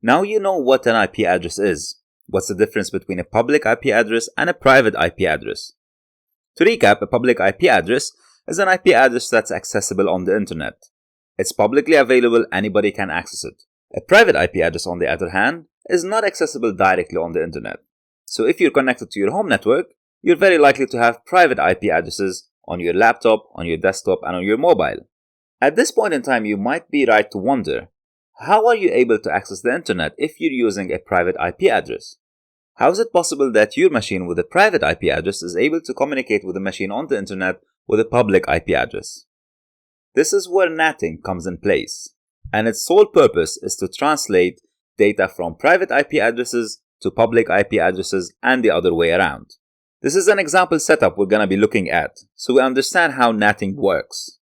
Now you know what an IP address is. What's the difference between a public IP address and a private IP address? To recap, a public IP address is an IP address that's accessible on the internet. It's publicly available, anybody can access it. A private IP address, on the other hand, is not accessible directly on the internet. So if you're connected to your home network, you're very likely to have private IP addresses on your laptop, on your desktop, and on your mobile. At this point in time, you might be right to wonder, how are you able to access the internet if you're using a private IP address? How is it possible that your machine with a private IP address is able to communicate with a machine on the internet with a public IP address? This is where NATing comes in place, and its sole purpose is to translate data from private IP addresses to public IP addresses and the other way around. This is an example setup we're going to be looking at, so we understand how NATing works.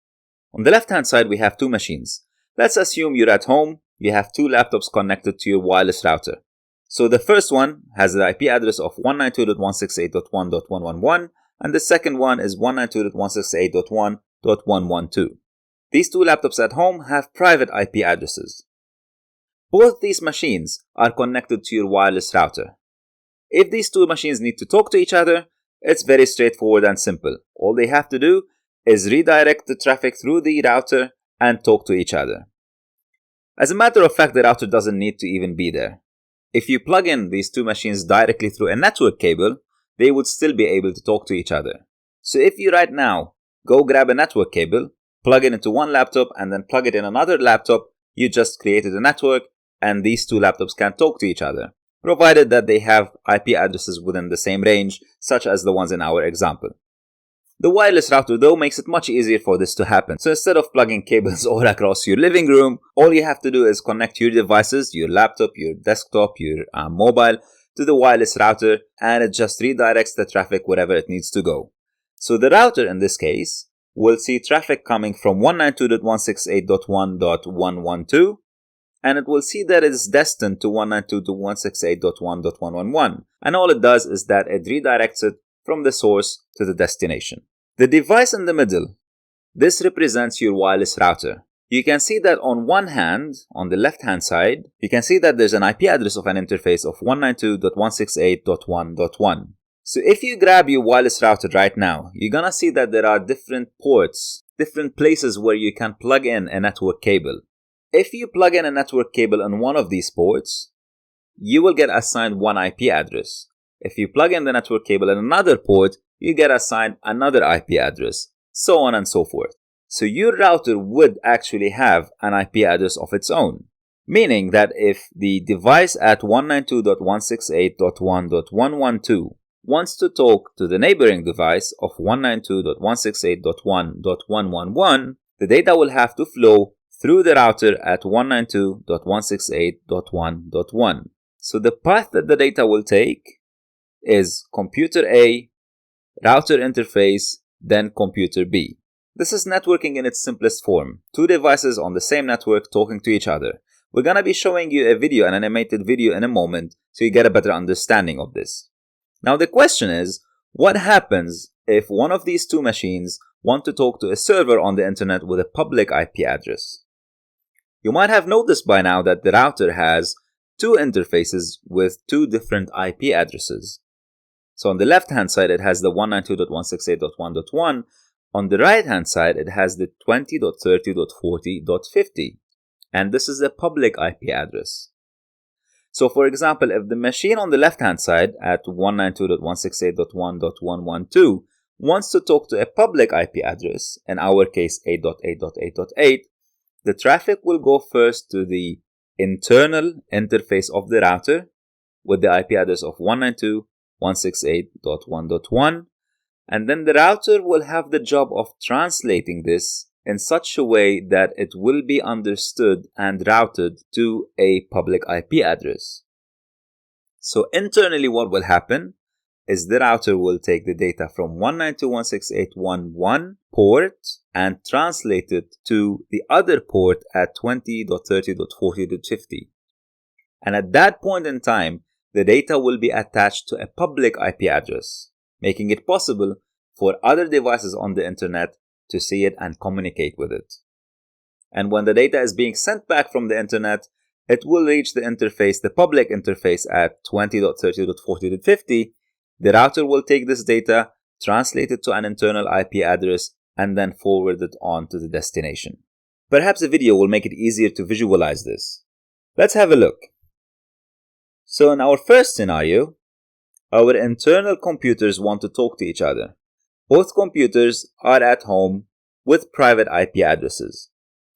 On the left-hand side, we have two machines. Let's assume you're at home, you have two laptops connected to your wireless router. So the first one has the IP address of 192.168.1.111, and the second one is 192.168.1.112. These two laptops at home have private IP addresses. Both these machines are connected to your wireless router. If these two machines need to talk to each other, it's very straightforward and simple. All they have to do is redirect the traffic through the router and talk to each other. As a matter of fact, the router doesn't need to even be there. If you plug in these two machines directly through a network cable, they would still be able to talk to each other. So if you right now go grab a network cable, plug it into one laptop and then plug it in another laptop, you just created a network and these two laptops can talk to each other, provided that they have IP addresses within the same range, such as the ones in our example. The wireless router though makes it much easier for this to happen. So instead of plugging cables all across your living room, all you have to do is connect your devices, your laptop, your desktop, your mobile, to the wireless router, and it just redirects the traffic wherever it needs to go. So the router in this case will see traffic coming from 192.168.1.112, and it will see that it is destined to 192.168.1.111, and all it does is that it redirects it from the source to the destination. The device in the middle, this represents your wireless router. You can see that on one hand, on the left hand side, you can see that there's an IP address of an interface of 192.168.1.1. So if you grab your wireless router right now, you're gonna see that there are different ports, different places where you can plug in a network cable. If you plug in a network cable on one of these ports, you will get assigned one IP address. If you plug in the network cable in another port, you get assigned another IP address, so on and so forth. So your router would actually have an IP address of its own, meaning that if the device at 192.168.1.112 wants to talk to the neighboring device of 192.168.1.111, the data will have to flow through the router at 192.168.1.1. So the path that the data will take is computer A, router interface, then computer B. This is networking in its simplest form. Two devices on the same network talking to each other. We're gonna be showing you a video, an animated video in a moment, so you get a better understanding of this. Now the question is, what happens if one of these two machines want to talk to a server on the internet with a public IP address? You might have noticed by now that the router has two interfaces with two different IP addresses. So on the left hand side it has the 192.168.1.1. On the right hand side it has the 20.30.40.50, and this is a public IP address. So for example, if the machine on the left hand side at 192.168.1.112 wants to talk to a public IP address, in our case 8.8.8.8, the traffic will go first to the internal interface of the router with the IP address of 192.168.1.1, and then the router will have the job of translating this in such a way that it will be understood and routed to a public IP address. So internally what will happen is the router will take the data from 192.168.1.1 port and translate it to the other port at 20.30.40.50. And at that point in time, the data will be attached to a public IP address, making it possible for other devices on the internet to see it and communicate with it. And when the data is being sent back from the internet, it will reach the public interface at 20.30.40.50. The router will take this data, translate it to an internal IP address, and then forward it on to the destination. Perhaps a video will make it easier to visualize this. Let's have a look. So in our first scenario, our internal computers want to talk to each other. Both computers are at home with private IP addresses.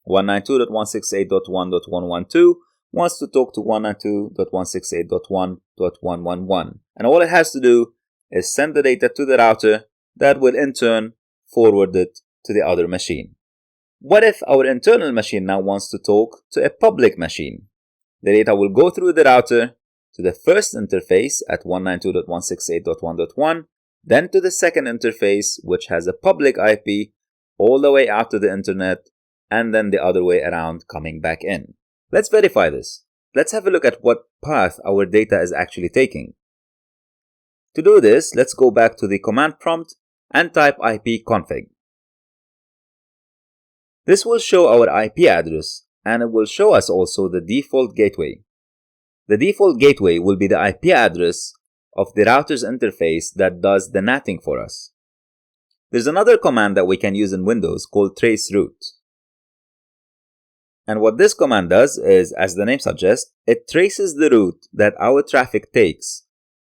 192.168.1.112 wants to talk to 192.168.1.111, and all it has to do is send the data to the router that will in turn forward it to the other machine. What if our internal machine now wants to talk to a public machine? The data will go through the router to the first interface at 192.168.1.1, then to the second interface, which has a public IP, all the way out to the internet, and then the other way around coming back in. Let's verify this. Let's have a look at what path our data is actually taking. To do this, let's go back to the command prompt and type ipconfig. This will show our IP address, and it will show us also the default gateway. The default gateway will be the IP address of the router's interface that does the NATing for us. There's another command that we can use in Windows called traceroute. And what this command does is, as the name suggests, it traces the route that our traffic takes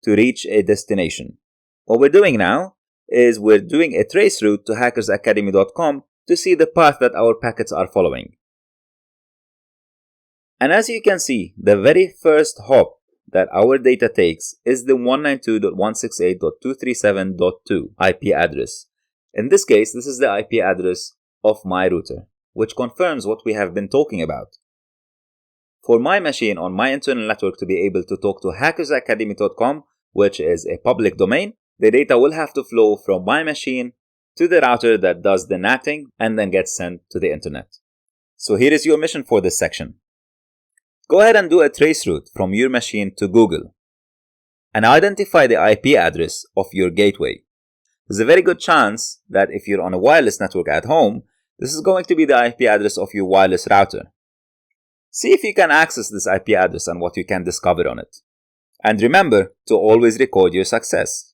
to reach a destination. What we're doing now is we're doing a traceroute to hackersacademy.com to see the path that our packets are following. And as you can see, the very first hop that our data takes is the 192.168.237.2 IP address. In this case, this is the IP address of my router, which confirms what we have been talking about. For my machine on my internal network to be able to talk to hackersacademy.com, which is a public domain, the data will have to flow from my machine to the router that does the NATing and then gets sent to the internet. So here is your mission for this section. Go ahead and do a traceroute from your machine to Google and identify the IP address of your gateway. There's a very good chance that if you're on a wireless network at home, this is going to be the IP address of your wireless router. See if you can access this IP address and what you can discover on it. And remember to always record your success.